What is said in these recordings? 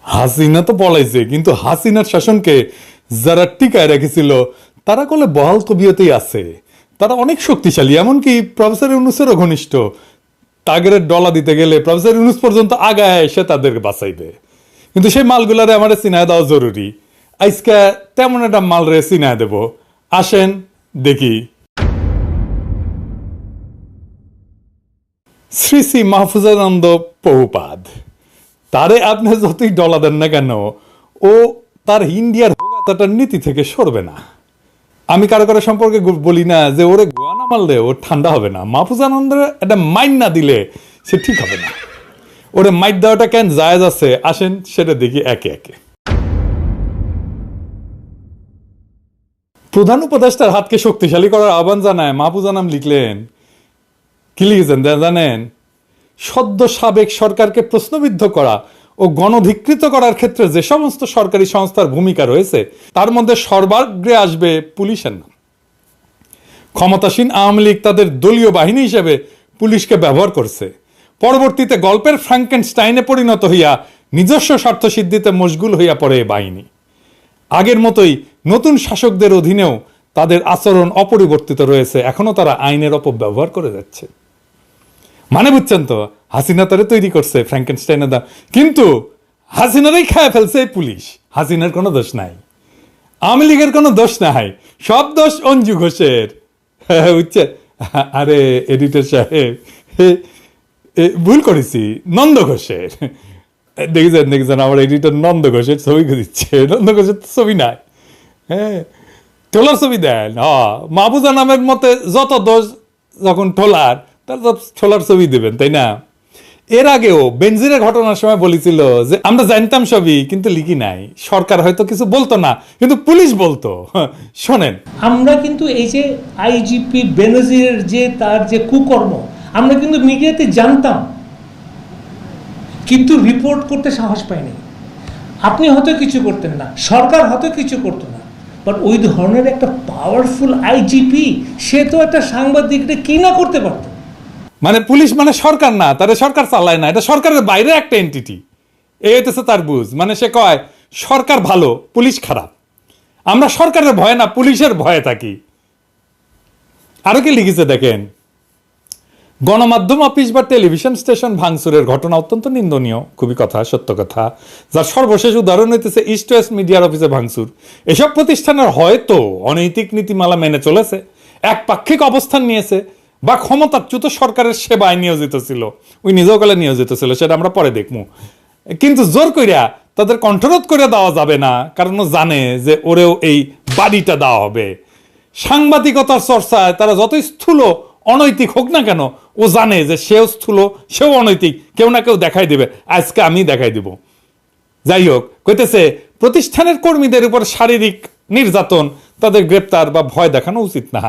হাসিনা তো পলাইছে, কিন্তু হাসিনার শাসনকে যারা টিকায় রেখেছিল তারা কলে বহাল তবিয়তেই আছে। তারা অনেক শক্তিশালী, এমনকি প্রফেসর ইউনূসেরও ঘনিষ্ঠ। তাগের ডলা দিতে গেলে প্রফেসর ইউনূস পর্যন্ত আগায় এসে তাদেরকে বাঁচাইবে। কিন্তু সেই মালগুলারে আমার চিনায় দেওয়া জরুরি। আজকে তেমন একটা মাল রে চিনায় দেব, আসেন দেখি। শ্রী শ্রী মাহফুজানন্দ প্রভুপাদ, তারে আপনি যতই ডলা দেন না কেন, ও তার ইন্ডিয়ার হোগাতাটার নীতি থেকে সরবে না। আমি কারো কারো সম্পর্কে বলি না যে ওরে গোয়া না মারলে ও ঠান্ডা হবে না, মাহফুজানন্দের একটা মাইন না দিলে সে ঠিক হবে না। ওরে মাইট দেওয়াটা কেন জায়েজ আছে, আসেন সেটা দেখি একে একে। প্রধান উপদেষ্টার হাতকে শক্তিশালী করার আহ্বান জানায় মাহফুজানাম লিখলেন। কি লিখেছেন জানেন? সদ্য সাবেক সরকারকে প্রশ্নবিদ্ধ করা ও গণধিকৃত করার ক্ষেত্রে যে সমস্ত সরকারি সংস্থার ভূমিকা রয়েছে তার মধ্যে সর্বাগ্রে আসবে পুলিশের নাম। ক্ষমতাসীন আওয়ামী লীগ তাদের দলীয় বাহিনী হিসেবে পুলিশকে ব্যবহার করছে। পরবর্তীতে গল্পের ফ্রাঙ্কেনস্টাইনে পরিণত হইয়া নিজস্ব স্বার্থ সিদ্ধিতে মশগুল হইয়া পড়ে এ বাহিনী। আগের মতোই নতুন শাসকদের অধীনেও তাদের আচরণ অপরিবর্তিত রয়েছে, এখনো তারা আইনের অপব্যবহার করে যাচ্ছে। মানে বুঝছেন তো, হাসিনা তারে তৈরি করছে ফ্র্যাঙ্কেনস্টাইনের দা, কিন্তু হাসিনারই খায় ফেলছে পুলিশ। হাসিনার কোনো দোষ নাই, আওয়ামী লীগের কোনো দোষ নাই, সব দোষ অঞ্জু ঘোষের। বুঝছে? আরে এডিটর সাহেব, ভুল করেছি, নন্দ ঘোষের। দেখেছেন আমার এডিটর নন্দ ঘোষের ছবি দিচ্ছে। নন্দ ঘোষের ছবি নাই, হ্যাঁ টোলার ছবি দেন। মাহফুজা নামের মতে যত দোষ যখন টোলার, তার ছোলার ছবি দেবেন, তাই না? এর আগেও বেনজিরের ঘটনার সময় বলেছিল যে আমরা জানতাম সবই কিন্তু লিখি নাই। সরকার হয়তো কিছু বলতো না, কিন্তু পুলিশ বলতো। শোনেন, আমরা কিন্তু এই যে আইজিপি বেনজিরের যে তার যে কুকর্ম আমরা কিন্তু মিডিয়াতে জানতাম, কিন্তু রিপোর্ট করতে সাহস পাইনি। আপনি হয়তো কিছু করতেন না, সরকার হয়তো কিছু করতো না, বাট ওই ধরনের একটা পাওয়ারফুল আইজিপি সে তো একটা সাংবাদিককে কি না করতে পারত। মানে পুলিশ মানে সরকার না, তারা সরকার চালায় না, এটা সরকারের বাইরে একটা এন্টিটি। এই হইতেছে তার বুঝ। মানে সে কয় সরকার ভালো, পুলিশ খারাপ। আমরা সরকারের ভয়ে না, পুলিশের ভয়ে থাকি। আরো কি লিখেছে দেখেন, গণমাধ্যম অফিস বা টেলিভিশন স্টেশন ভাঙচুরের ঘটনা অত্যন্ত নিন্দনীয়, খুবই কথা, সত্য কথা। যার সর্বশেষ উদাহরণ হইতেছে ইস্ট ওয়েস্ট মিডিয়ার অফিসে ভাঙচুর। এসব প্রতিষ্ঠানের হয়তো অনৈতিক নীতিমালা মেনে চলেছে, একপাক্ষিক অবস্থান নিয়েছে, বা ক্ষমতাচ্যুত সরকারের সেবায় নিয়োজিত ছিল। ওই নিজেও কালে নিয়োজিত ছিল, সেটা আমরা পরে দেখবো। কিন্তু জোর কইরা তাদের কণ্ঠরোধ করে দেওয়া যাবে না, কারণ ও জানে যে ওরেও এই বাড়িটা দেওয়া হবে। সাংবাদিকতার চর্চায় তারা যতই স্থূল অনৈতিক হোক না কেন, ও জানে যে সেও স্থূল, সেও অনৈতিক, কেউ না কেউ দেখাই দেবে। আজকে আমি দেখাই দিব। যাই হোক, কইতেছে প্রতিষ্ঠানের কর্মীদের উপর শারীরিক নির্যাতন, তাদের গ্রেপ্তার বা ভয় দেখানো উচিত না।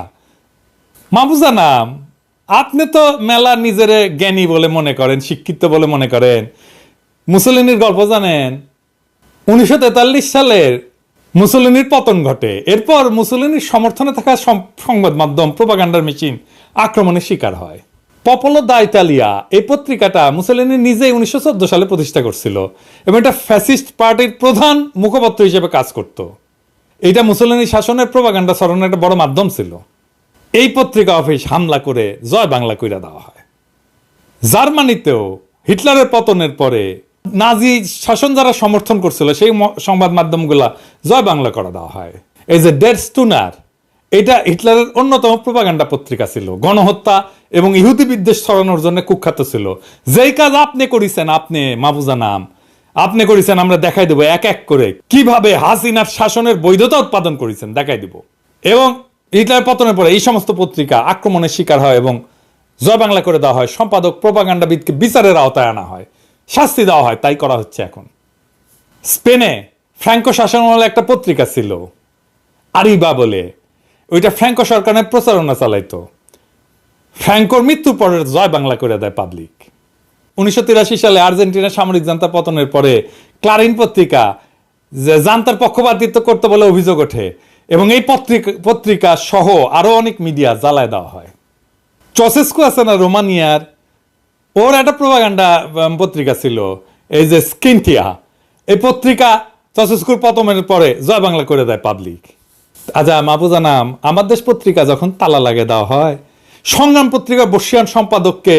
মাহফুজা নাম, আপনি তো মেলা নিজেরে জ্ঞানী বলে মনে করেন, শিক্ষিত বলে মনে করেন। মুসলিনীর গল্প জানেন? 1943 সালের মুসলিনীর পতন ঘটে। এরপর মুসলিনীর সমর্থনে থাকা সংবাদ মাধ্যম প্রোপাগান্ডার মেশিন আক্রমণের শিকার হয়। পপোলো দা ইতালিয়া এই পত্রিকাটা মুসলিনী নিজেই 1914 সালে প্রতিষ্ঠা করছিল এবং এটা ফ্যাসিস্ট পার্টির প্রধান মুখপত্র হিসেবে কাজ করত। এটা মুসলিনী শাসনের প্রোপাগান্ডা ছড়ানোর একটা বড় মাধ্যম ছিল। এই পত্রিকা অফিস হামলা করে জয় বাংলা কইরা দেওয়া হয়। জার্মানিতেও হিটলারের পতনের পরে নাজি শাসন যারা সমর্থন করছিল সেই সংবাদ মাধ্যমগুলা জয় বাংলা করা দেওয়া হয়। এই যে ডেড স্টুনার, এটা হিটলারের অন্যতম প্রোপাগান্ডা পত্রিকা ছিল, গণহত্যা এবং ইহুদি বিদ্বেষ ছড়ানোর জন্য কুখ্যাত ছিল। যেই কাজ আপনি করেছেন, আপনি মাহফুজা নাম, আপনি করেছেন, আমরা দেখাই দেবো এক এক করে কিভাবে হাসিনার শাসনের বৈধতা উৎপাদন করেছেন, দেখাই দিব। এবং হিটলারের পতনের পরে এই সমস্ত পত্রিকা আক্রমণের শিকার হয় এবং জয় বাংলা করে দেওয়া হয়। সম্পাদক প্রোপাগান্ডাবিদকে বিচারের আওতায় আনা হয়, শাস্তি দেওয়া হয়। তাই করা হচ্ছে এখন। স্পেনে ফ্র্যাঙ্কো শাসনামলে একটা পত্রিকা ছিল আরিবা বলে, ওইটা ফ্র্যাঙ্কো সরকারের প্রচারণা চালাইতো। ফ্র্যাঙ্কোর মৃত্যুর পরে জয় বাংলা করে দেয় পাবলিক। 1983 সালে আর্জেন্টিনার সামরিক জান্তার পতনের পরে ক্লারিন পত্রিকা জান্তার পক্ষপাতিত্ব করতে বলে অভিযোগ ওঠে এবং এই পত্রিকা সহ আরো অনেক মিডিয়া জ্বালায় দেওয়া হয়। চসেস্কু আছে না রোমানিয়ার, ওর একটা প্রোপাগান্ডা পত্রিকা ছিল, এই যে স্কিনটিয়া, এই পত্রিকা চসস্কুর পতনের পরে জয় বাংলা করে দেয় পাবলিক। আচ্ছা মাহফুজা নাম, আমার দেশ পত্রিকা যখন তালা লাগিয়ে দেওয়া হয়, সংগ্রাম পত্রিকার বর্ষিয়ান সম্পাদককে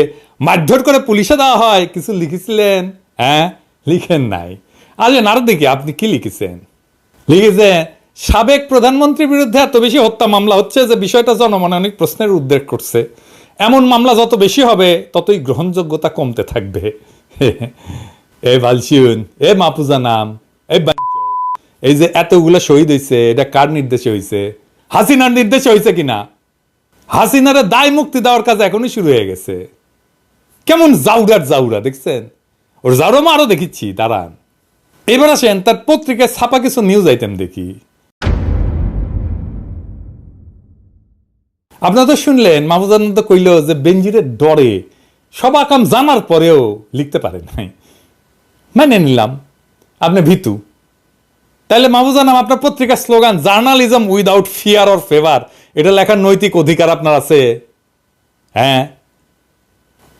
মারধর করে পুলিশে দেওয়া হয়, কিছু লিখেছিলেন? হ্যাঁ, লিখেন নাই। আরে না দেখি আপনি কি লিখেছেন? লিখেছে সাবেক প্রধানমন্ত্রীর বিরুদ্ধে এত বেশি হত্যা মামলা হচ্ছে যে বিষয়টা জনমনে অনেক প্রশ্নের উদ্রেক করছে। এমন মামলা যত বেশি হবে ততই গ্রহণযোগ্যতা কমতে থাকবে। এ বালসিউন, এ মাহফুজা নাম, এই যে এতগুলো শহীদ হয়েছে, এটা কার নির্দেশে হয়েছে? হাসিনার নির্দেশে হয়েছে কিনা? হাসিনারে দায় মুক্তি দেওয়ার কাজ এখনই শুরু হয়ে গেছে। কেমন জাউরা দেখছেন? ওর জাউরা আরো দেখিচ্ছি, দাঁড়ান। এবার আসেন তার পত্রিকায় ছাপা কিছু নিউজ আইটেম দেখি। আপনারা তো শুনলেন মাহফুজা তো কইল যে বেনজিরের ডরে সব আকাম জানার পরেও লিখতে পারে নাই। মানে নিলাম আপনি ভীতু। তাহলে মাহফুজা নাম, আপনার পত্রিকার slogan journalism without fear or favour, এটা লেখার নৈতিক অধিকার আপনার আছে? হ্যাঁ,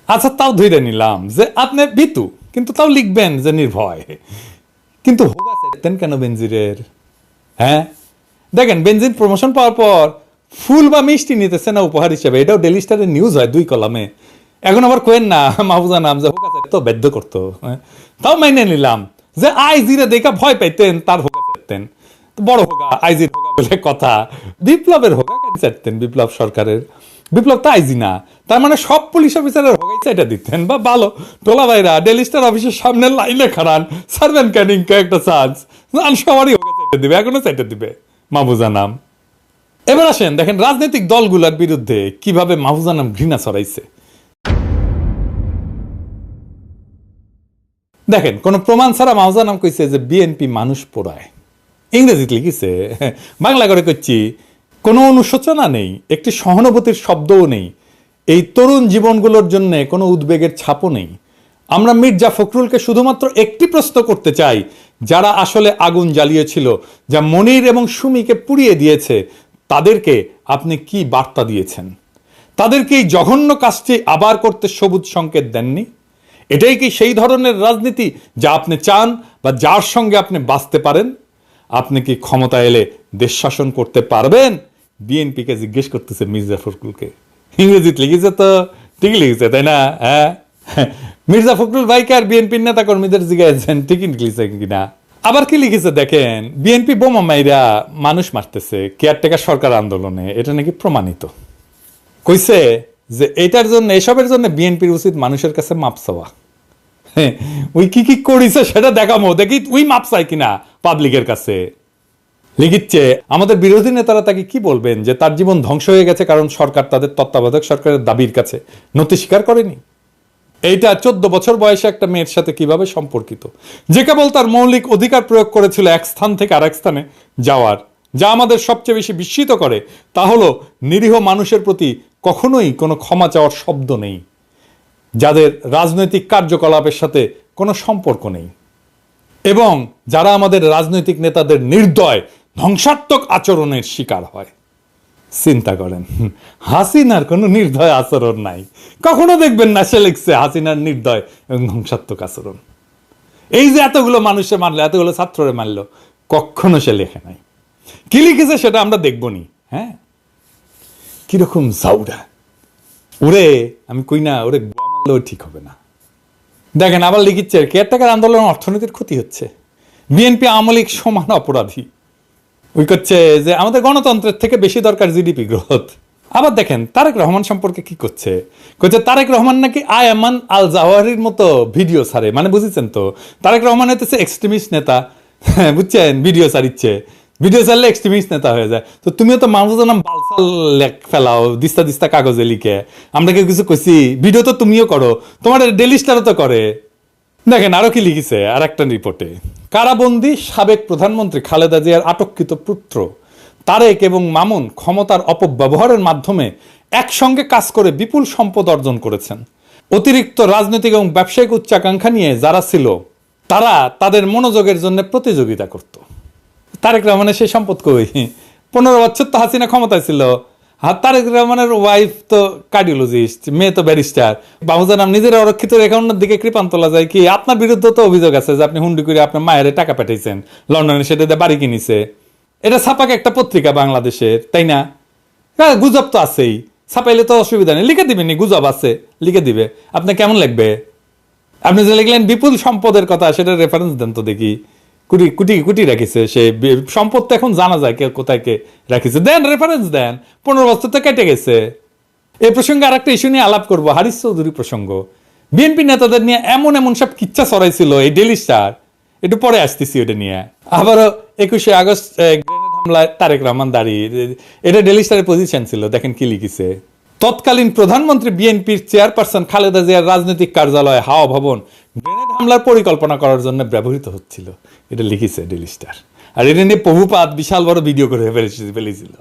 আচ্ছা তাও ধরে নিলাম যে আপনি ভীতু, কিন্তু তাও লিখবেন যে নির্ভয়। কিন্তু হোগা চাইতেন কেন বেনজিরের? হ্যাঁ, দেখেন বেনজিন প্রমোশন পাওয়ার পর ফুল বা মিষ্টি নিতেছে না উপহার হিসেবে, এটাও ডেইলি স্টারের নিউজ হয় 2 কলামে। এখন আবার কোয়েন না মাহফুজা নাম যে হোগা চাইতো বাধ্য করতো। তাও মাইনে নিলাম যে আইজিরে দেখা ভয় পাইতেন, তার হোগা চাইতেন। বড় হোগা, আইজির হোগা বলে কথা। বিপ্লবের হোগা কেন চাইতেন? বিপ্লব সরকারের বিপ্লব তো আইজি না, তার মানে সব পুলিশ অফিসারের হোগাই চাইটা দিতেন। বা ভালো টোলা ভাইরা ডেইলি স্টার অফিসের সামনে লাইনে খাড়ান, সার্ভেন্ট ক্যানিং একটা চান্স, সবারই হোগা চাইটা দিবে, এখনো চাইটা দিবে মাহফুজা নাম। এবার আসেন দেখেন রাজনৈতিক দলগুলোর বিরুদ্ধে কিভাবে মাহফুজা নাম ঘৃণা ছড়াইছে। দেখেন কোন প্রমাণ ছাড়া মাহফুজা নাম কইছে যে বিএনপি মানুষ পোড়ায়। ইংরেজিতে লিখেছে, বাংলা করে করছি, কোনো অনুশোচনা নেই, একটি সহানুভূতির শব্দও নেই, এই তরুণ জীবনগুলোর জন্য কোনো উদ্বেগের ছাপও নেই। আমরা মির্জা ফখরুলকে শুধুমাত্র একটি প্রশ্ন করতে চাই, যারা আসলে আগুন জ্বালিয়েছিল, যা মনির এবং সুমিকে পুড়িয়ে দিয়েছে, তাদেরকে আপনি কি বার্তা দিয়েছেন? তাদেরকে এই জঘন্য কাজটি আবার করতে সবুজ সংকেত দেননি? এটাই কি সেই ধরনের রাজনীতি যা আপনি চান বা যার সঙ্গে আপনি বাঁচতে পারেন? আপনি কি ক্ষমতা এলে দেশ শাসন করতে পারবেন? বিএনপিকে জিজ্ঞেস করতেছে মির্জা ফখরুলকে। ইংরেজিতে লিখেছে তো, ঠিকই লিখেছে তাই না? হ্যাঁ, মির্জা ফখরুল ভাইকে আর বিএনপির নেতা কর্মীদের জিজ্ঞাসেন ঠিকই লিখেছে কিনা। আবার কি লিখেছে দেখেন, বিএনপি বোমা মাইরা মানুষ মারতেছে কেয়ারটেকার সরকার আন্দোলনে, এটা নাকি প্রমাণিত। কইছে যে এটার জন্য, এসবের জন্য বিএনপির উচিত মানুষের কাছে মাপ চাওয়া। হ্যাঁ, ওই কি কি করিছে সেটা দেখামো, দেখি ওই মাপ চাই কিনা পাবলিকের কাছে। লিখিচ্ছে আমাদের বিরোধী নেতারা তাকে কি বলবেন যে তার জীবন ধ্বংস হয়ে গেছে কারণ সরকার তাদের তত্ত্বাবধায়ক সরকারের দাবির কাছে নতি স্বীকার করেনি। এইটা 14 বছর বয়সে একটা মেয়ের সাথে কিভাবে সম্পর্কিত, যে কেবল তার মৌলিক অধিকার প্রয়োগ করেছিল এক স্থান থেকে আরেক স্থানে যাওয়ার। যা আমাদের সবচেয়ে বেশি বিস্মিত করে তা হলো নিরীহ মানুষের প্রতি কখনোই কোনো ক্ষমা চাওয়ার শব্দ নেই, যাদের রাজনৈতিক কার্যকলাপের সাথে কোনো সম্পর্ক নেই, এবং যারা আমাদের রাজনৈতিক নেতাদের নির্দয় ধ্বংসাত্মক আচরণের শিকার হয়। চিন্তা করেন, হাসিনার কোনো নির্দয় আচরণ নাই, কখনো দেখবেন না সে লিখছে হাসিনার নির্দয় এবং ধ্বংসাত্মক আচরণ। এই যে এতগুলো মানুষে মারলো, এতগুলো ছাত্ররে মারলো, কখনো সে লেখে নাই। কি লিখেছে সেটা আমরা দেখবনি। হ্যাঁ, কিরকম জাউরা ওরে, আমি কই না ওরে মারলেও ঠিক হবে না। দেখেন আবার লিখিচ্ছে কেয়ারটেকার আন্দোলনের অর্থনীতির ক্ষতি হচ্ছে, বিএনপি আওয়ামী লীগ সমান অপরাধী। ওই করছে যে আমাদের গণতন্ত্রের থেকে বেশি দরকার জিডিপি গ্রোথ। আবার দেখেন তারেক রহমান সম্পর্কে কি করছে, তারেক রহমান নাকি আয়ামান আল জাওয়াহিরির মতো ভিডিও ছাড়ে। মানে বুঝেছেন তো, তারেক রহমান হচ্ছে এক্সট্রিমিস্ট নেতা, বুঝছেন? ভিডিও ছাড়িচ্ছে, ভিডিও ছাড়লে এক্সট্রিমিস্ট নেতা হয়ে যায়। তো তুমিও তো মাহফুজা নাম বালসাল লেখ ফেলাও দিস্তা দিস্তা কাগজে লিখে, আমরা কেউ কিছু কইছি? ভিডিও তো তুমিও করো, তোমার ডেইলি স্টারও তো করে। দেখেন আরো কি লিখেছে আর একটা রিপোর্টে, কারাবন্দী সাবেক প্রধানমন্ত্রী খালেদা জিয়ার আটককৃত পুত্র তারেক এবং মামুন ক্ষমতার অপব্যবহারের মাধ্যমে একসঙ্গে কাজ করে বিপুল সম্পদ অর্জন করেছেন। অতিরিক্ত রাজনৈতিক এবং ব্যবসায়িক উচ্চাকাঙ্ক্ষা নিয়ে যারা ছিল তারা তাদের মনোযোগের জন্য প্রতিযোগিতা করত। তারেক রহমানের সেই সম্পদ কই? 15 বছর তো হাসিনা ক্ষমতায় ছিল, আর তারেক রহমানের ওয়াইফ তো কার্ডিওলজিস্ট, মেয়ে তো ব্যারিস্টার। বাবুজান নাম নিজের অরক্ষিত অ্যাকাউন্টের দিকে কৃপান তোলা যায় কি? আপনার বিরুদ্ধে তো অভিযোগ আছে যে আপনি হুন্ডি করে আপনার মায়ের টাকা পাঠাইছেন, লন্ডনে সেটা দিয়ে বাড়ি কিনিছে। এটা ছাপাক একটা পত্রিকা বাংলাদেশের, তাই না? হ্যাঁ, গুজব তো আছেই, ছাপাইলে তো অসুবিধা নেই, লিখে দিবেন, গুজব আছে লিখে দিবে, আপনার কেমন লাগবে? আপনি যে লিখলেন বিপুল সম্পদের কথা, সেটা রেফারেন্স দেন তো দেখি। কোটি কোটি কোটি রাখিছে সে সম্পদ, তো এখন জানা যায় কে কোথায় কে রাখিছে, দেন রেফারেন্স দেন। 15 বছর তো কেটে গেছে। এই প্রসঙ্গে আর একটা ইস্যু নিয়ে আলাপ করবো, হারিস চৌধুরী প্রসঙ্গ। বিএনপি নেতাদের নিয়ে এমন এমন সব কিচ্ছা ছড়াইছিল এই ডেইলি স্টার, একটু পরে আসতেছি ওটা নিয়ে। আবারও 21শে আগস্ট গ্রেনেড হামলায় তারেক রহমান দাঁড়িয়ে, এটা ডেইলি স্টারের পজিশন ছিল, দেখেন কি লিখিছে। তৎকালীন প্রধানমন্ত্রী বিএনপির চেয়ারপারসন খালেদা জিয়ার রাজনৈতিক কার্যালয় হাওয়া ভবন গ্রেনেড হামলার পরিকল্পনা করার জন্য ব্যবহৃত হচ্ছিল, এটা লিখিছে ডেইলি স্টার। আর এটা নিয়ে প্রভুপাত বিশাল বড় ভিডিও করে ফেলেছিল।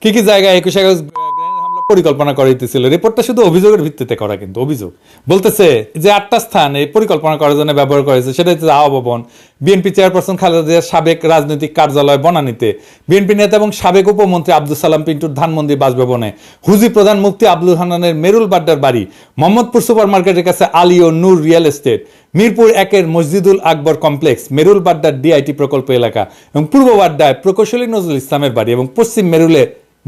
কি কি জায়গায় 21 আগস্ট গ্রেনেড হামলা পরিকল্পনা করাইতেছিল। রিপোর্টটা শুধু অভিযোগের ভিত্তিতে করা, কিন্তু অভিযোগ বলতেছে যে 8টা স্থান এই পরিকল্পনা করার জন্য ব্যবহার করেছে, সেটা হচ্ছে হাওয়া ভবন, বিএনপি চেয়ারপারসন খালেদা জিয়ার সাবেক রাজনৈতিক কার্যালয় বনানীতে, বিএনপি নেতা এবং সাবেক উপমন্ত্রী আব্দুল সালাম পিন্টুর ধানমন্দির বাসভবনে, হুজি প্রধান মুফতি আব্দুল হান্নানের মেরুল বাড্ডার বাড়ি, মোহাম্মদপুর সুপার মার্কেটের কাছে আলী ও নূর রিয়েল এস্টেট, মিরপুর 1-এর মসজিদুল আকবর কমপ্লেক্স, মেরুল বাড্ডার ডিআইটি প্রকল্প এলাকা এবং পূর্ব বাড্ডায় প্রকৌশলী নজরুল ইসলামের বাড়ি এবং পশ্চিম মেরুলে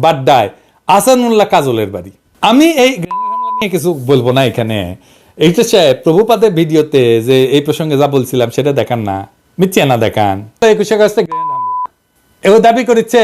বাড্ডায় আসানুল্লাহ কাজলের বাড়ি। আমি এই গ্রেনেড হামলা নিয়ে কিছু বলবো না এখানে। এইটা প্রভুপাদের ভিডিওতে যে এই প্রসঙ্গে যা বলছিলাম সেটা দেখান না, মিথ্যা না দেখান। 21 আগস্টে গ্রেনেড হামলা এও দাবি করেছে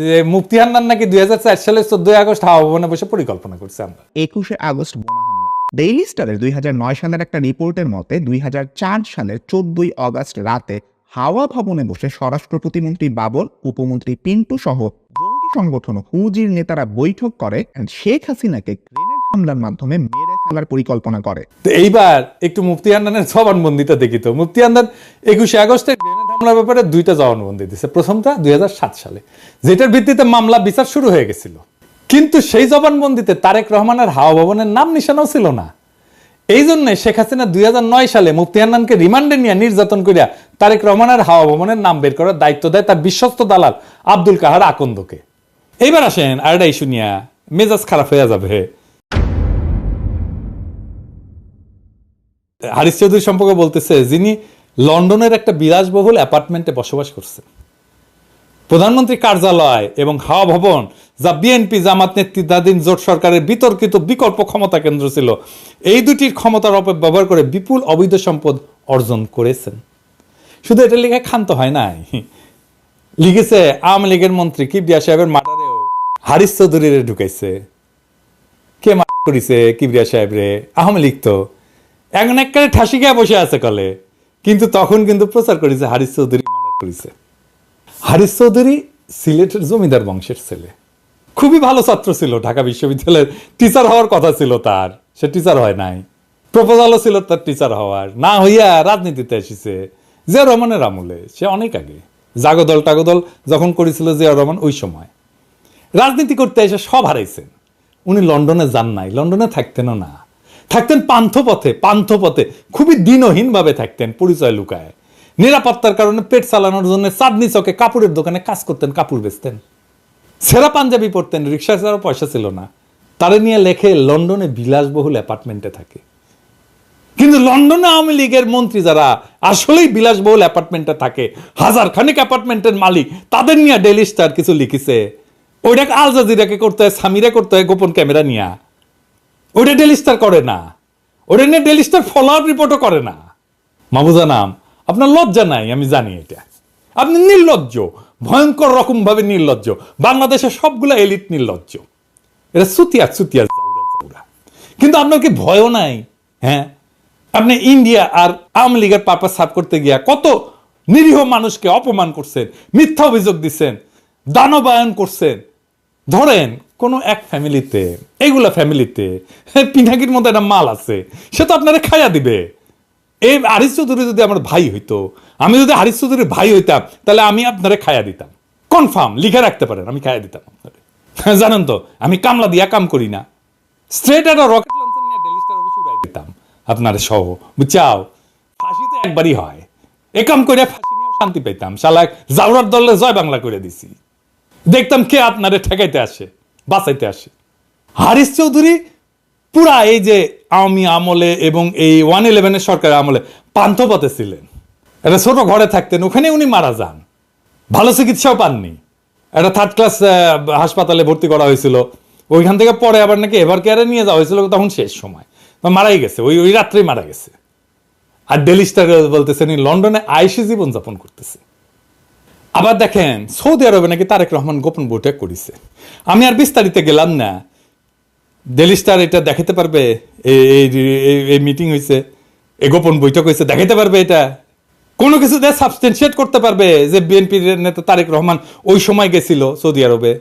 যে মুফতি হান্নান নাকি 2004 সালের 14 আগস্ট হাওয়া ভবনে বসে পরিকল্পনা করছে। আমরা 21শে আগস্ট বোমা হামলা। ডেইলি স্টারের 2009 সালের একটা রিপোর্টের মতে 2004 সালের 14 আগস্ট রাতে হাওয়া ভবনে বসে স্বরাষ্ট্র প্রতিমন্ত্রী বাবর, উপমন্ত্রী পিন্টু সহ জঙ্গি সংগঠন হুজির নেতারা বৈঠক করে শেখ হাসিনাকে গ্রেনেড হামলার মাধ্যমে মেরে ফেলার পরিকল্পনা করে। তো এইবার একটু মুফতি হান্নানের জবানবন্দিটা দেখি তো। মুফতি হান্নান 21 আগস্টে গ্রেনেড হামলার ব্যাপারে 2টা জবানবন্দি দিয়েছে। প্রথমটা 2007 সালে, যেটার ভিত্তিতে মামলা বিচার শুরু হয়ে গেছিল, কিন্তু সেই জবানবন্দিতে তারেক রহমানের হাওয়া ভবনের নাম নিশানাও ছিল না। এই জন্য শেখ হাসিনা 2009 সালে মুফতি হান্নানকে রিমান্ডে নিয়ে নির্যাতন করিয়া তারেক রহমানের হাওয়া ভবনের নাম বের করার দায়িত্ব দেয় তার বিশ্বস্ত দালাল আব্দুল কাহার আকন্দকে। এইবার আসেন আরেকটা ইস্যু নিয়ে, মেজাজ খারাপ হয়ে যাবে। হারিস চৌধুরী সম্পর্কে বলতেছে, যিনি লন্ডনের একটা বিলাসবহুল অ্যাপার্টমেন্টে বসবাস করছেন। প্রধানমন্ত্রী কার্যালয় এবং হাওয়া ভবন, যা বিএনপি জামাত নেতৃত্বাধীন জোট সরকারের বিতর্কিত বিকল্প ক্ষমতা কেন্দ্র ছিল, এই দুটির ক্ষমতার অপব্যবহার করে বিপুল অবৈধ সম্পদ অর্জন করেছেন। শুধু এটা লিখে ক্ষান্ত হয় নাই, লিখেছে আওয়ামী লীগের মন্ত্রী কিবরিয়া সাহেবের মার্ডারেও হারিস চৌধুরীরে ঢুকাইছে। কে মার্ডার করেছে কিবরিয়া সাহেব রে? আওয়ামী লীগ। তো এখন একবারে ঠাসি খেয়ে বসে আছে কলে, কিন্তু তখন কিন্তু প্রচার করেছে হারিস চৌধুরী মার্ডার করেছে। হারিস চৌধুরী সিলেটের জমিদার বংশের ছেলে, খুবই ভালো ছাত্র ছিল, ঢাকা বিশ্ববিদ্যালয়ের টিচার হওয়ার কথা ছিল তার, সে টিচার হয় নাই। প্রপোজালও ছিল তার টিচার হওয়ার, না হইয়া রাজনীতিতে এসেছে জিয়া রহমানের আমলে, সে অনেক আগে জাগদল টাগদল যখন করেছিল জিয়া রহমান, ওই সময় রাজনীতি করতে এসে সব হারাইছেন। উনি লন্ডনে যান নাই, লন্ডনে থাকতেনও না, থাকতেন পান্থপথে খুবই দিনহীন ভাবে থাকতেন, পরিচয় লুকায়। নিরাপত্তার কারণে পেট চালানোর জন্য চাঁদনি চকে কাপড়ের দোকানে কাজ করতেন, কাপড় বেচতেন, সেরা পাঞ্জাবি পরতেন, রিক্সা ছাড়াও পয়সা ছিল না। তারে নিয়ে লেখে লন্ডনে বিলাসবহুল অ্যাপার্টমেন্টে থাকে। কিন্তু লন্ডনে আওয়ামী লীগের মন্ত্রী যারা আসলেই বিলাসবহুল অ্যাপার্টমেন্টে থাকে, হাজার খানিক অ্যাপার্টমেন্টের মালিক, তাদের নিয়ে ডেইলি স্টার কিছু লিখেছে। ওইটাকে আল জাজিরাকে করতে হয়, সামিরা করতে হয় গোপন ক্যামেরা নিয়ে, ওইটা ডেইলি স্টার করে না। ওটা নিয়ে ডেইলি স্টার ফলো আপ রিপোর্টও করে না। মাহবুজা নাম, আপনার লজ্জা নাই, আমি জানি এটা। আপনি নির্লজ্জ, ভয়ঙ্কর রকম ভাবে নির্লজ্জ। বাংলাদেশের সবগুলো এলিট নির্লজ্জ, এটা সুতিয়া জাউরা। কিন্তু আপনার কি ভয়ও নাই? হ্যাঁ, আপনি ইন্ডিয়া আর আওয়ামী লীগের পারপাস সার্ভ করতে গিয়া কত নিরীহ মানুষকে অপমান করছেন, মিথ্যা অভিযোগ দিচ্ছেন, দানবায়ন করছেন। ধরেন কোনো এক ফ্যামিলিতে, এইগুলা ফ্যামিলিতে পিনাকির মধ্যে একটা মাল আছে, সে তো আপনারা খাইয়া দিবে। এই হারিস চৌধুরী যদি আমার ভাই হইতো, আমি যদি হারিস চৌধুরীর ভাই হইতাম, তাহলে আমি আপনারে খাইয়া দিতাম, কনফার্ম লিখে রাখতে পারেন, আমি খাইয়া দিতাম আপনারে। জানেন তো আমি কামলা দিয়া কাম করি না, স্ট্রেট একটা রকেট লঞ্চার নিয়ে ডেইলি স্টার অফিসে উড়াই দিতাম আপনার সহ, বুঝছাও? ফাঁসি তো একবারই হয়, এ কাম করে ফাঁসি নিয়েও শান্তি পেতাম। শালা জাউরার দলে জয় বাংলা করে দিছি, দেখতাম কে আপনারে ঠেকাইতে আসে, বাঁচাইতে আসে। হারিস চৌধুরী পুরা এই যে আওয়ামী আমলে এবং এই 111 সরকারের আমলে পান্থপথে ছিলেন। একটা ছোট ঘরে থাকতেন, ওখানে উনি মারা যান, ভালো চিকিৎসাও পাননি। একটা 3rd ক্লাস হাসপাতালে ভর্তি করা হয়েছিল, ওইখান থেকে পরে আবার নাকি এভার কেয়ারে নিয়ে যাওয়া হয়েছিল, তখন শেষ সময় মারাই গেছে, ওই রাত্রেই মারা গেছে। আর ডেইলি স্টার বলতেছেন লন্ডনে আইসি জীবনযাপন করতেছে। আবার দেখেন সৌদি আরবে নাকি তারেক রহমান গোপন বৈঠক করেছে। আমি আর বিস্তারিত গেলাম না, ডেইলি স্টার এটা দেখাতে পারবে এই মিটিং হয়েছে, এই গোপন বৈঠক হয়েছে, দেখাতে পারবে এটা কোনো কিছু দিয়ে সাবস্টেন্সিয়েট করতে পারবে যে বিএনপির নেতা তারেক রহমান ওই সময় গেছিল সৌদি আরবে,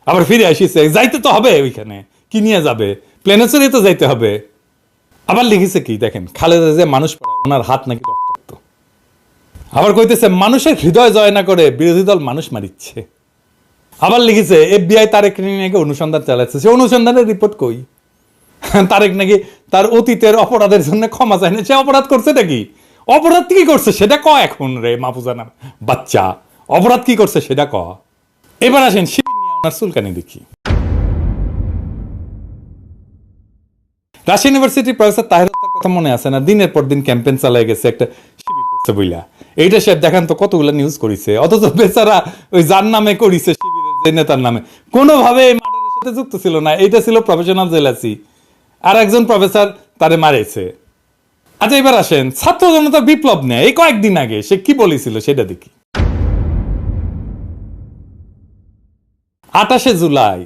আবার ফিরে আসিছে। যাইতে তো হবে, ওইখানে কি নিয়ে যাবে, প্লেনে চড়িয়ে তো যাইতে হবে। আবার লিখেছে কি দেখেন, খালেদা যে মানুষ ওনার হাত নাকি রক্তাক্ত। আবার কইতেছে মানুষের হৃদয় জয় না করে বিরোধী দল মানুষ মারিচ্ছে। আবার লিখেছে FBI তারেক নাকি অনুসন্ধান চালাচ্ছে, সে অনুসন্ধানের রিপোর্ট কই? তারেক নাকি তার অতীতের অপরাধের জন্য ক্ষমা চায় না, সে অপরাধ করছে নাকি? অপরাধ কি করছে সেটা ক এখন রে মাহফুজানা বাচ্চা, অপরাধ কি করছে সেটা ক। এবার আসেন শিবির নিয়ে ওনার চুলকানি দেখি। রাজশাহী ইউনিভার্সিটির প্রফেসর তাহের হত্যার কথা মনে আছে না? দিনের পর দিন ক্যাম্পেইন চালায় গেছে, একটা শিবির করছে বইলা। এইটা সে দেখান তো কতগুলো নিউজ করেছে, অথচ বেচারা ওই যার নামে করেছে শিবিরের যে নেতার নামে কোনোভাবে এই মার্ডারের সাথে যুক্ত ছিল না। এইটা ছিল প্রফেশনাল জেলাসি, আর একজন প্রফেসর তারে মারেছে। আচ্ছা এবার আসেন ছাত্র জনতা বিপ্লব নেয় এই কয়েকদিন আগে, সে কি বলেছিল সেটা দেখি। 28শে জুলাই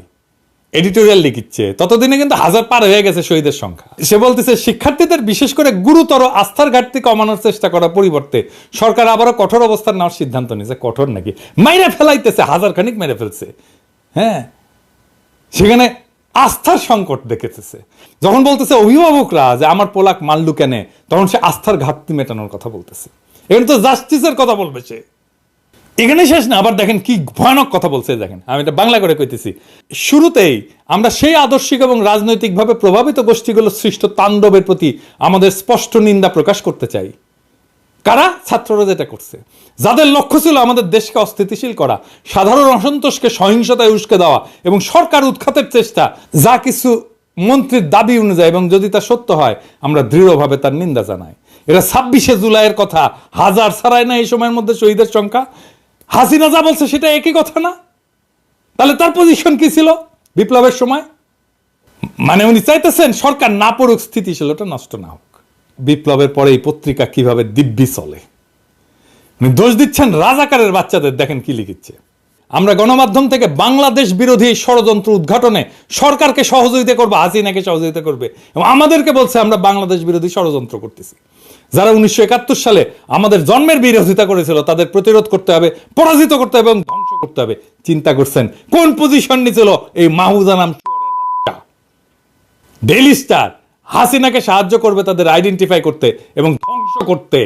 এডিটোরিয়াল লিখিচ্ছে, ততদিনে কিন্তু 1000 পার হয়ে গেছে শহীদের সংখ্যা। সে বলতেছে শিক্ষার্থীদের বিশেষ করে গুরুতর আস্থার ঘাটতি কমানোর চেষ্টা করার পরিবর্তে সরকার আবারও কঠোর অবস্থান নেওয়ার সিদ্ধান্ত নিয়েছে। কঠোর নাকি, মাইরা ফেলাইতেছে, 1000 খানিক মেরে ফেলছে। হ্যাঁ, সেখানে আস্থার সংকট দেখেছে। যখন বলতেছে অভিভাবকরা যে আমার পোলাক মাল্লু কেনে, তখন সে আস্থার ঘাটতি মেটানোর কথা বলতেছে। এখানে তো জাস্টিসের কথা বলবে সে। এখানে শেষ না, আবার দেখেন কি ভয়ানক কথা বলছে। দেখেন আমি এটা বাংলা করে কইতেছি। শুরুতেই আমরা সেই আদর্শিক এবং রাজনৈতিকভাবে প্রভাবিত গোষ্ঠীগুলো সৃষ্ট তাণ্ডবের প্রতি আমাদের স্পষ্ট নিন্দা প্রকাশ করতে চাই। কারা? ছাত্ররা যেটা করছে, যাদের লক্ষ্য ছিল আমাদের দেশকে অস্থিতিশীল করা, সাধারণ অসন্তোষকে সহিংসতায় উস্কে দেওয়া এবং সরকার উৎখাতের চেষ্টা, যা কিছু মন্ত্রীর দাবি অনুযায়ী, এবং যদি তা সত্য হয় আমরা দৃঢ়ভাবে তার নিন্দা জানাই। এটা 26শে জুলাইয়ের কথা, 1000 ছাড়ায় না এই সময়ের মধ্যে শহীদের সংখ্যা। হাসিনা যা বলছে সেটা একই কথা না? তাহলে তার পজিশন কি ছিল বিপ্লবের সময়? মানে উনি চাইতেছেন সরকার না পড়ুক, স্থিতিশীলতা নষ্ট না হোক। বিপ্লবের পরে এই পত্রিকা কিভাবে দিব্যি চলে, উনি দোষ দিচ্ছেন রাজাকারের বাচ্চাদের। দেখেন কি লিখিচ্ছে, আমরা গণমাধ্যম থেকে বাংলাদেশ বিরোধী ষড়যন্ত্র উদ্ঘাটনে সরকারকে সহযোগিতা করবে, হাসিনাকে সহযোগিতা করবে, এবং আমাদেরকে বলছে আমরা বাংলাদেশ বিরোধী ষড়যন্ত্র করতেছি। যারা 1971 সালে আমাদের জন্মের বিরোধিতা করেছিল তাদের প্রতিরোধ করতে হবে, পরাজিত করতে হবে এবং ধ্বংস করতে হবে। চিন্তা করছেন কোন পজিশন নিয়েছিল এই মাহফুজা নাম বাচ্চা? ডেইলি স্টার হাসিনাকে সাহায্য করবে তাদের আইডেন্টিফাই করতে এবং ধ্বংস করতে।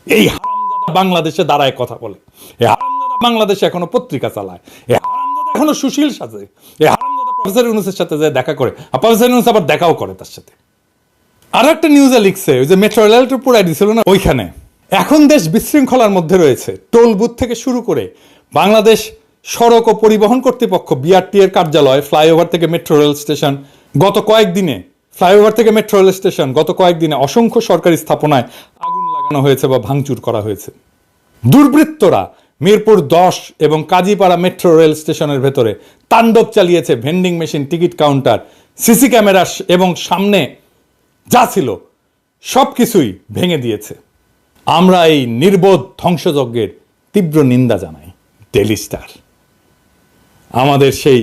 এই হারামজাদা বাংলাদেশে দাঁড়ায় কথা বলে, এই হারামজাদা বাংলাদেশে এখনো পত্রিকা চালায়, এই হারামজাদা এখনো সুশীল সাজে, এই হারামজাদা প্রফেসর ইউনূসের সাথে যে দেখা করে, আর প্রফেসর ইউনূস আবার দেখাও করে তার সাথে। আর একটা নিউজে লিখছে ওই যে মেট্রো রেলটা পুরাই দিছিল না, ওইখানে এখন দেশ বিশৃঙ্খলার মধ্যে রয়েছে। টোল বুথ থেকে শুরু করে বাংলাদেশ সড়ক ও পরিবহন কর্তৃপক্ষ, BRT এর কার্যালয়, ফ্লাইওভার থেকে মেট্রো রেল স্টেশন, গত কয়েকদিনে অসংখ্য সরকারি স্থাপনায় আগুন লাগানো হয়েছে বা ভাঙচুর করা হয়েছে। দুর্বৃত্তরা মিরপুর 10 এবং কাজীপাড়া মেট্রো রেল স্টেশনের ভেতরে তাণ্ডব চালিয়েছে। Vending machine, ticket counter, CC camera এবং সামনে যা ছিল সব কিছুই ভেঙে দিয়েছে। আমরা এই নির্বোধ ধ্বংসযজ্ঞের তীব্র নিন্দা জানাই। ডেইলি স্টার আমাদের সেই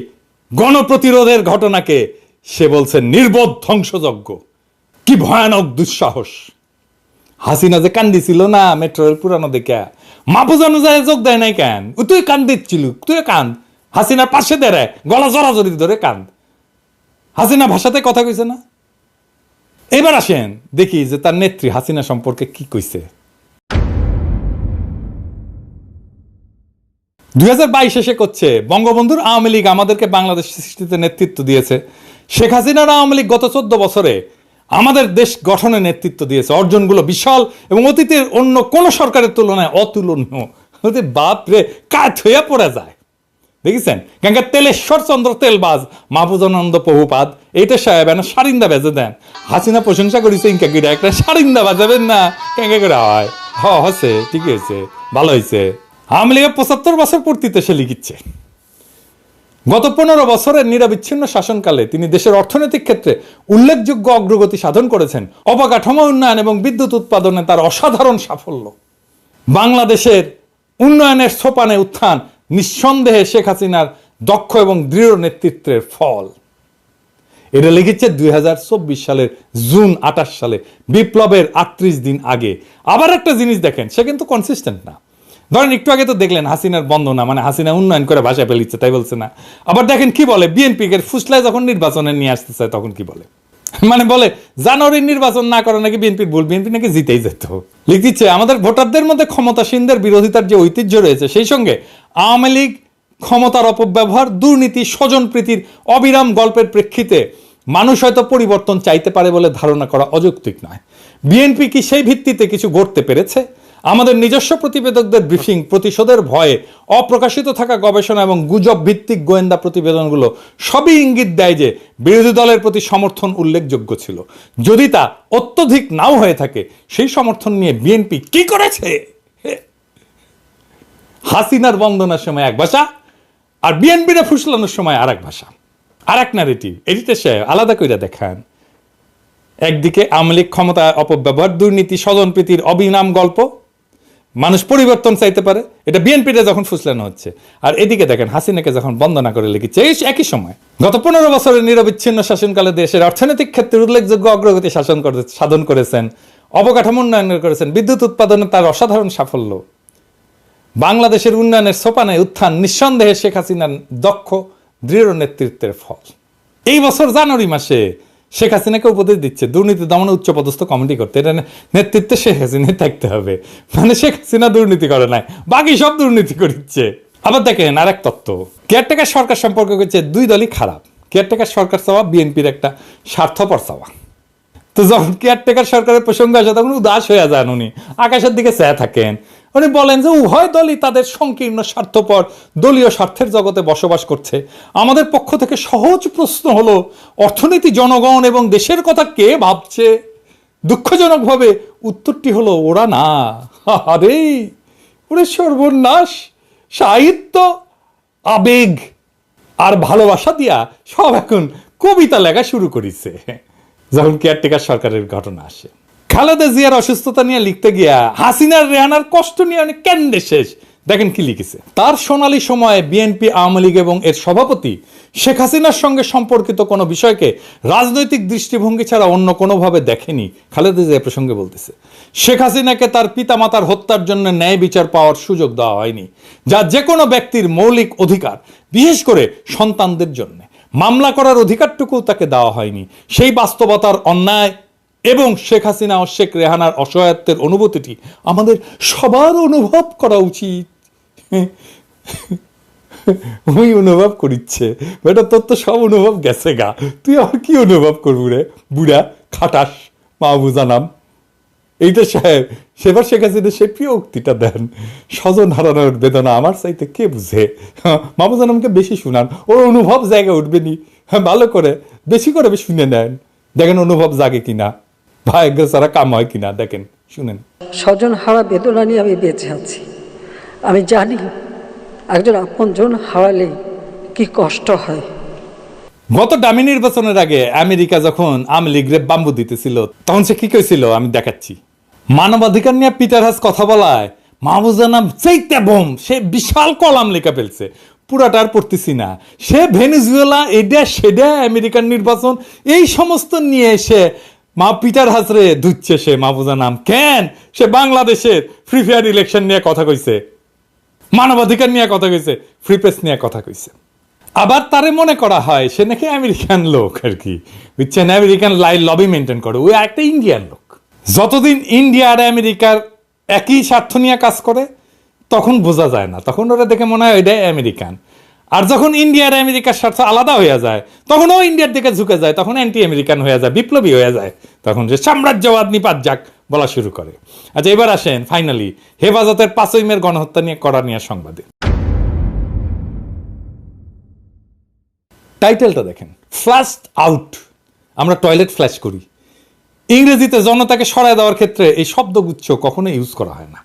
গণপ্রতিরোধের ঘটনাকে সে বলছে নির্বোধ ধ্বংসযজ্ঞ। কি ভয়ানক দুঃসাহস! হাসিনা যে কান্দিছিল না মেট্রো রেল পুরানো দেখে, মাহফুজা অনুযায়ী যোগ দেয় নাই কেন? তুই কান্দিচ্ছিল, তুই কান্দ, হাসিনার পাশে দাঁড়ায় গলা জড়াজড়ি ধরে কান্দ। হাসিনা ভাষাতে কথা কইছে না? এবার আসেন দেখি যে তার নেত্রী হাসিনা সম্পর্কে কি কইছে। 2022 এসে করছে বঙ্গবন্ধুর আওয়ামী লীগ আমাদেরকে বাংলাদেশ সৃষ্টিতে নেতৃত্ব দিয়েছে। শেখ হাসিনার আওয়ামী লীগ গত 14 বছরে আমাদের দেশ গঠনে নেতৃত্ব দিয়েছে। অর্জনগুলো বিশাল এবং অতীতের অন্য কোন সরকারের তুলনায় অতুলনীয়। বাপ রে, কাঠ হইয়া পড়ে যায়। দেখেছেন গঙ্গা তেলেশ্বর চন্দ্র তেলবাজ মাহফুজানন্দ প্রভুপাদ এইটা সাহেব না সারিন্দা বেজে দেন। হাসিনা প্রশংসা করেছে ইনকা কিরা একটা সারিন্দা বাজাবেন না কেঙ্গা করে হয় হচ্ছে ঠিকই হয়েছে ভালো হয়েছে। আওয়ামী লীগের 75 বছর পূর্তিতে সে লিখিচ্ছে গত 15 বছরের নিরবিচ্ছিন্ন শাসনকালে তিনি দেশের অর্থনৈতিক ক্ষেত্রে উল্লেখযোগ্য অগ্রগতি সাধন করেছেন। অবকাঠামো উন্নয়ন এবং বিদ্যুৎ উৎপাদনে তার অসাধারণ সাফল্য বাংলাদেশের উন্নয়নের সোপানে উত্থান নিঃসন্দেহে শেখ হাসিনার দক্ষ এবং দৃঢ় নেতৃত্বের ফল। এটা লিখেছে 2024 সালের জুন 28 সালে, বিপ্লবের 38 দিন আগে। আবার একটা জিনিস দেখেন, সে কিন্তু কনসিস্টেন্ট না। ধরেন একটু আগে তো দেখলেন হাসিনার বন্দনা, মানে হাসিনা উন্নয়ন করে ভাষা ফেলিচ্ছে তাই বলছে না। আবার দেখেন কি বলে, বিএনপি এর ফুসলায় যখন নির্বাচনে নিয়ে আসতে চায় তখন কি বলে, মানে বলে জানুয়ারির নির্বাচন না করা নাকি বিএনপির ভুল, বিএনপি নাকি জিতেই যেত। লিখছে আমাদের ভোটারদের মধ্যে ক্ষমতাসীনদের বিরোধিতার যে ঐতিহ্য রয়েছে সেই সঙ্গে আওয়ামী লীগ ক্ষমতার অপব্যবহার, দুর্নীতি, স্বজনপ্রীতির অবিরাম গল্পের প্রেক্ষিতে মানুষ হয়তো পরিবর্তন চাইতে পারে বলে ধারণা করা অযৌক্তিক নয়। বিএনপি কি সেই ভিত্তিতে কিছু গড়তে পেরেছে? আমাদের নিজস্ব প্রতিবেদকদের ব্রিফিং, প্রতিশোধের ভয়ে অপ্রকাশিত থাকা গবেষণা এবং গুজব ভিত্তিক গোয়েন্দা প্রতিবেদনগুলো সবই ইঙ্গিত দেয় যে বিরোধী দলের প্রতি সমর্থন উল্লেখযোগ্য ছিল। যদি তা অত্যধিক নাও হয়ে থাকে, সেই সমর্থন নিয়ে বিএনপি কি করেছে? হাসিনার বন্দনার সময় এক ভাষা, আর বিএনপির ফুসলানোর সময় আর এক ভাষা, আর এক ন্যারেটিভ। এটিতে সে আলাদা করে দেখান। একদিকে আওয়ামী লীগ ক্ষমতা অপব্যবহার, দুর্নীতি, স্বজনপ্রীতির অবিরাম গল্প, মানুষ পরিবর্তন চাইতে পারে, এটা বিএনপিতে যখন ফুসলানো হচ্ছে। আর এদিকে দেখেন হাসিনাকে যখন বন্দনা করে লিখেছে এই একই সময়। গত 15 বছরের নিরবিচ্ছিন্ন শাসনকালে দেশের অর্থনৈতিক ক্ষেত্রে উল্লেখযোগ্য অগ্রগতি সাধন করেছেন, অবকাঠামো উন্নয়ন করেছেন, বিদ্যুৎ উৎপাদনে তার অসাধারণ সাফল্য। বাংলাদেশের উন্নয়নের সোপানে উত্থান নিঃসন্দেহে শেখ হাসিনার দক্ষ দৃঢ় নেতৃত্বের ফল। এই বছর জানুয়ারি মাসে শেখ হাসিনাকে উপদেশ দিচ্ছে দুর্নীতি দমনে উচ্চপদস্থ কমিটি করতে। এটা নেতৃত্বে শেখ হাসিনাই থাকতে হবে, মানে শেখ হাসিনা দুর্নীতি করে নাই, বাকি সব দুর্নীতি করছে। আবার দেখেন আর এক তত্ত্ব, কেয়ারটেকার সরকার সম্পর্কে হচ্ছে দুই দলই খারাপ। কেয়ারটেকার সরকার চাওয়া বিএনপির একটা স্বার্থপর চাওয়া। তো যখন কেয়ারটেকার সরকারের প্রসঙ্গ আসে তখন উদাস হয়ে যান উনি, আকাশের দিকে চেয়ে থাকেন। উনি বলেন যে উভয় দলই তাদের সংকীর্ণ স্বার্থপর দলীয় স্বার্থের জগতে বসবাস করছে। আমাদের পক্ষ থেকে সহজ প্রশ্ন হলো, অর্থনীতি, জনগণ এবং দেশের কথা কে ভাবছে? দুঃখজনকভাবে উত্তরটি হলো ওরা না। আরে ওরে সর্বনাশ! সাহিত্য, আবেগ আর ভালোবাসা দিয়া সব এখন কবিতা লেখা শুরু করেছে যখন কেয়ারটেকার সরকারের ঘটনা আসে। খালেদা জিয়ার অসুস্থতা নিয়ে লিখতে গিয়া হাসিনার রেহানার কষ্ট নিয়ে অনেক কেন্দ্রে শেষ। দেখেন কি লিখেছে, তার সোনালী সময়ে বিএনপি, আওয়ামী লীগ এবং এর সভাপতি শেখ হাসিনার সঙ্গে সম্পর্কিত কোনো বিষয়কে রাজনৈতিক দৃষ্টিভঙ্গি ছাড়া অন্য কোনোভাবে দেখেনি। খালেদা জিয়া প্রসঙ্গে বলতেছে, শেখ হাসিনাকে তার পিতামাতার হত্যার জন্য ন্যায় বিচার পাওয়ার সুযোগ দেওয়া হয়নি, যা যে কোনো ব্যক্তির মৌলিক অধিকার, বিশেষ করে সন্তানদের জন্য। মামলা করার অধিকারটুকু তাকে দেওয়া হয়নি। সেই বাস্তবতার অন্যায় এবং শেখ হাসিনা ও শেখ রেহানার অসহায়ত্বের অনুভূতিটি আমাদের সবার অনুভব করা উচিত। ওই অনুভব করিচ্ছে বেটা, তোর তো সব অনুভব গেছে গা, তুই আর কি অনুভব করবি রে বুড়া খাটাস মাহবুজা নাম। এইটা সাহেব সেবার শেখ হাসিনা সে প্রিয় উক্তিটা দেন, স্বজন হারানোর বেদনা আমার চাইতে কে বুঝে। মাহবুজা নামকে বেশি শুনান, ওর অনুভব জায়গায় উঠবে নি। হ্যাঁ, ভালো করে বেশি করে শুনে নেন, দেখেন অনুভব জাগে কিনা, ভাগ্য ছাড়া কাম হয় কিনা, দেখেন শুনেন। স্বজন হারা বেদনা নিয়ে আমি বেঁচে আছি। আমি জানি একজন আপনজন হারালে কি কষ্ট হয়। গত ডামি নির্বাচনের আগে আমেরিকা যখন আওয়ামী লীগরে বাম্বু দিতেছিল তখন সে কি কইছিল আমি দেখাচ্ছি। মানবাধিকার নিয়ে পিটার হাস কথা বলায় মাহবুজা নাম চাইতে বোম, সে বিশাল কলাম লেখা ফেলছে, পুরাটা আর পড়তেছি না। সে ভেনেজুয়েলা, এটা সেটা, আমেরিকার নির্বাচন, এই সমস্ত নিয়ে এসে পিটার হাসরে ধুচ্ছে সে মাহবুজা নাম। কেন? সে বাংলাদেশের ফ্রি ফেয়ার ইলেকশন নিয়ে কথা কইছে, মানবাধিকার নিয়ে কথা কইছে, ফ্রি প্রেস নিয়ে কথা কইছে। আবার তারে মনে করা হয় সে নাকি আমেরিকান লোক আর কি, বুঝছেন, আমেরিকান লবি মেনটেন করে। ওই একটা ইন্ডিয়ান লোক। যতদিন ইন্ডিয়া আর আমেরিকার একই স্বার্থ নিয়ে কাজ করে তখন বোঝা যায় না, তখন ওরা দেখে মনে হয় ওইটাই আমেরিকান। আর যখন ইন্ডিয়া আর আমেরিকার স্বার্থ আলাদা হয়ে যায় তখন ও ইন্ডিয়ার দিকে ঝুঁকে যায়, তখন অ্যান্টি আমেরিকান হয়ে যায়, বিপ্লবী হয়ে যায়, তখন যে সাম্রাজ্যবাদ নিপাত যাক বলা শুরু করে। আচ্ছা, এবার আসেন ফাইনালি হেফাজতের 5ই মের গণহত্যা নিয়ে করা নিয়ে সংবাদে। টাইটেলটা দেখেন, ফ্লাশড আউট, আমরা টয়লেট ফ্ল্যাশ করি। ইংরেজিতে জনতাকে সরায় দেওয়ার ক্ষেত্রে এই শব্দগুচ্ছ কখনো ইউজ করা হয় না।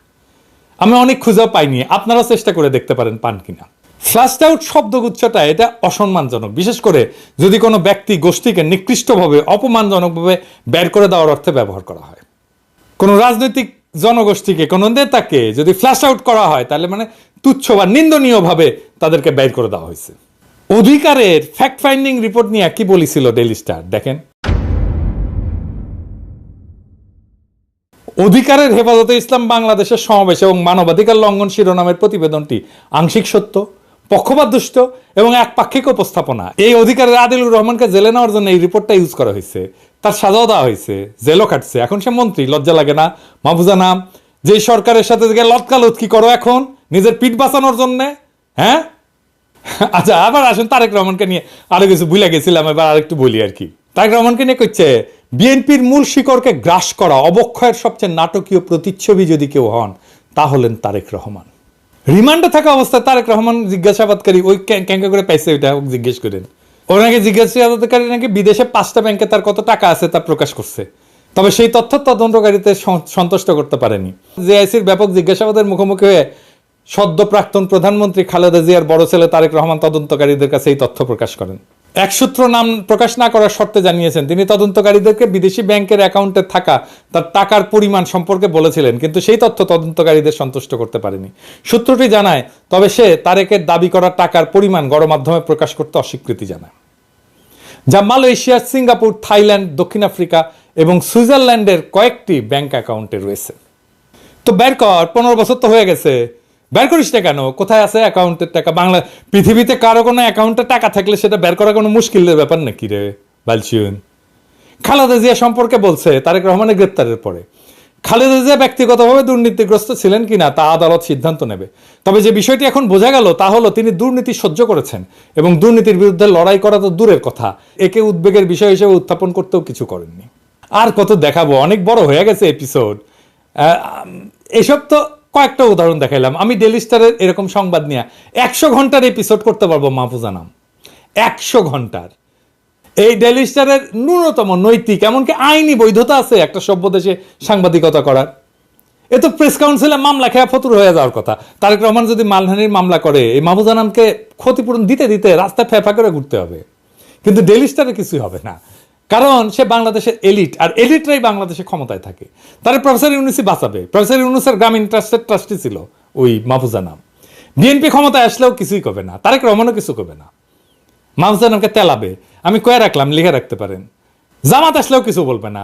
আমি অনেক খুঁজেও পাইনি, আপনারাও চেষ্টা করে দেখতে পারেন পান কিনা। ফ্লাশড আউট শব্দগুচ্ছটা এটা অসম্মানজনক, বিশেষ করে যদি কোনো ব্যক্তি গোষ্ঠীকে নিকৃষ্টভাবে অপমানজনকভাবে বের করে দেওয়ার অর্থে ব্যবহার করা হয়। কোনো রাজনৈতিক জনগোষ্ঠীকে, কোনো নেতাকে যদি ফ্ল্যাশ আউট করা হয়, তাহলে মানে তুচ্ছ বা নিন্দনীয়ভাবে তাদেরকে বের করে দেওয়া হয়েছে। অধিকারের ফ্যাক্ট ফাইন্ডিং রিপোর্ট নিয়ে কি বলেছিল ডেইলি স্টার দেখেন। অধিকারের হেফাজতে ইসলাম বাংলাদেশের সমাবেশ এবং মানবাধিকার লঙ্ঘন শিরোনামের প্রতিবেদনটি আংশিক সত্য, পক্ষপাতদুষ্ট এবং একপাক্ষিক উপস্থাপনা। এই অধিকারের আদিলুর রহমানকে জেলে নেওয়ার জন্য এই রিপোর্টটা ইউজ করা হয়েছে, তার সাজাও দেওয়া হয়েছে, জেলও খাটছে, এখন সে মন্ত্রী। লজ্জা লাগে না মাহফুজা নাম? যে সরকারের সাথে লটকালটকি করো এখন নিজের পিঠ বাঁচানোর জন্যে, হ্যাঁ? আচ্ছা, আবার আসুন তারেক রহমানকে নিয়ে আরো কিছু ভুলে গেছিলাম, এবার আরেকটু বলি আর কি। তারেক রহমানকে নিয়ে করছে, বিএনপির মূল শিকড়কে গ্রাস করা অবক্ষয়ের সবচেয়ে নাটকীয় প্রতিচ্ছবি যদি কেউ হন, তা হলেন তারেক রহমান। রিমান্ডে থাকা অবস্থায় তারেক রহমান জিজ্ঞাসাবাদকারী ওই ক্যাঙ্কা করে পাইছে, ওইটা জিজ্ঞেস করেন। ওনাকে জিজ্ঞাসাবাদকারী নাকি বিদেশে 5টা ব্যাংকে তার কত টাকা আছে তা প্রকাশ করছে, তবে সেই তথ্য তদন্তকারীতে সন্তুষ্ট করতে পারেনি। জেআইসির ব্যাপক জিজ্ঞাসাবাদের মুখোমুখি হয়ে সদ্য প্রাক্তন প্রধানমন্ত্রী খালেদা জিয়ার বড় ছেলে তারেক রহমান তদন্তকারীদের কাছে এই তথ্য প্রকাশ করেন। এক সূত্র নাম প্রকাশ না করার শর্তে জানিয়েছেন, তিনি তদন্তকারীদেরকে বিদেশি ব্যাংকের অ্যাকাউন্টে থাকা তার টাকার পরিমাণ সম্পর্কে বলেছিলেন, কিন্তু সেই তথ্য তদন্তকারীদের সন্তুষ্ট করতে পারেনি। সূত্রটি জানায়, তবে সে তারেকের দাবি করা টাকার পরিমাণ গণমাধ্যমে প্রকাশ করতে অস্বীকৃতি জানায়, যা মালয়েশিয়া, সিঙ্গাপুর, থাইল্যান্ড, দক্ষিণ আফ্রিকা এবং সুইজারল্যান্ডের কয়েকটি ব্যাংক অ্যাকাউন্টে রয়েছে। তো বের কর, 15 বছর তো হয়ে গেছে, বের করিস না কেন? কোথায় আছে অ্যাকাউন্টের টাকা? বাংলা পৃথিবীতে কারো কোনো অ্যাকাউন্টে টাকা থাকলে সেটা বের করা কোনো মুশকিলের ব্যাপার নাকি রে বালচুন? খালেদা জিয়া সম্পর্কে বলছে, তারেক রহমানের গ্রেপ্তারের পরে খালেদা জিয়া ব্যক্তিগতভাবে দুর্নীতিগ্রস্ত ছিলেন কিনা তা আদালত সিদ্ধান্ত নেবে। তবে যে বিষয়টি এখন বোঝা গেল তা হলো, তিনি দুর্নীতি সহ্য করেছেন এবং দুর্নীতির বিরুদ্ধে লড়াই করা তো দূরের কথা, একে উদ্বেগের বিষয় হিসেবে উত্থাপন করতেও কিছু করেননি। আর কত দেখাবো, অনেক বড় হয়ে গেছে এপিসোড। এসব তো কয়েকটা উদাহরণ দেখাইলাম। আমি ডেইলি স্টারের এরকম সংবাদ নিয়ে 100 ঘন্টার এপিসোড করতে পারবো মাহফুজা নাম, 100 ঘন্টার। এই ডেইলি স্টারের ন্যূনতম নৈতিক এমনকি আইনি বৈধতা আছে একটা সভ্য দেশে সাংবাদিকতা করার? এ তো প্রেস কাউন্সিলে মামলা খেয়া ফতুর হয়ে যাওয়ার কথা। তারেক রহমান যদি মানহানির মামলা করে, এই মাহফুজা নামকে ক্ষতিপূরণ দিতে দিতে রাস্তায় ফেফা করে ঘুরতে হবে, কিন্তু ডেইলি স্টারে কিছুই হবে না, কারণ সে বাংলাদেশের এলিট, আর এলিটরাই বাংলাদেশে ক্ষমতায় থাকে। তারা প্রফেসর ইউনুসই বাঁচাবে। প্রফেসর ইউনুসের গ্রামীণ ট্রাস্টের ট্রাস্টি ছিল ওই মাহফুজা নাম। বিএনপি ক্ষমতায় আসলেও কিছুই করবে না, তারেক রহমানও কিছু করবে না। মাহফুজা নামকে তেলাবে, আমি কয়ে রাখলাম, লিখে রাখতে পারেন। জামাত আসলেও কিছু বলবে না,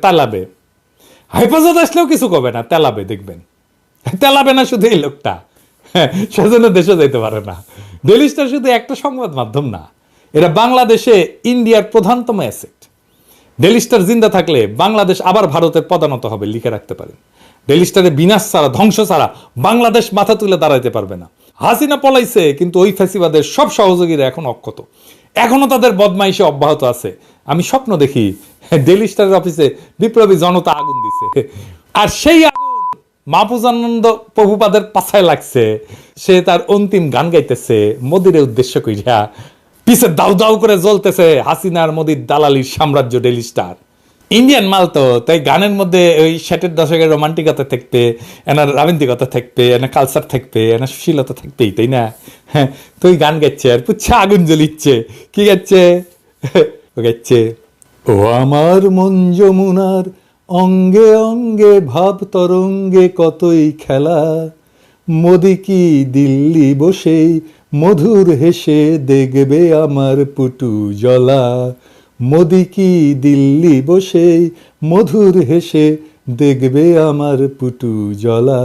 তেলাবে। হেফাজত আসলেও কিছু করবে না, তেলাবে। দেখবেন তেলাবে না শুধু এই লোকটা, সেজন্য দেশে যাইতে পারে না। ডেইলি স্টার শুধু একটা সংবাদ মাধ্যম না, এরা বাংলাদেশে ইন্ডিয়ার প্রধানতম অ্যাসেট। ডেইলি স্টার জিন্দা থাকলে বাংলাদেশ আবার ভারতের পদানত হবে, লিখে রাখতে পারেন। ডেইলি স্টারে বিনাশ ছাড়া, ধ্বংস ছাড়া বাংলাদেশ মাথা তুলে দাঁড়াইতে পারবে না। হাসিনা পলাইছে, কিন্তু ওই ফ্যাসিবাদের সব সহযোগীরা এখন অক্ষত, এখনো তাদের বদমাইশি অব্যাহত আছে। আমি স্বপ্ন দেখি ডেইলি স্টারের অফিসে বিপ্লবী জনতা আগুন দিছে, আর সেই আগুন মাহফুজানন্দ প্রভুপাদের পাছায় লাগছে। সে তার অন্তিম গান গাইতেছে মোদিরে উদ্দেশ্য কইরা, পিছে দাউ দাউ করে জ্বলতেছে হাসিনার মোদির দালালির সাম্রাজ্য ডেইলি স্টার। ইন্ডিয়ান মাল তো, তাই গানের মধ্যে ওই 60-এর দশকের রোমান্টিকতা থাকবে, এনার রাবন্তিকতা থাকবে, এনার কালচার থাকবে, এনার সুশীলতা থাকবেই, তাই না? হ্যাঁ, তো ওই গান গাচ্ছে আর পুচ্ছা আগুন জ্বলিচ্ছে। কি গাচ্ছে? ও গাচ্ছে, ও আমার মন যমুনার অঙ্গে অঙ্গে ভাব তরঙ্গে কতই খেলা, মোদি কি দিল্লি বসেই মধুর হেসে দেখবে আমার পুটু জ্বলা, মোদি কি দিল্লি বসেই মধুর হেসে দেখবে আমার পুটু জ্বলা।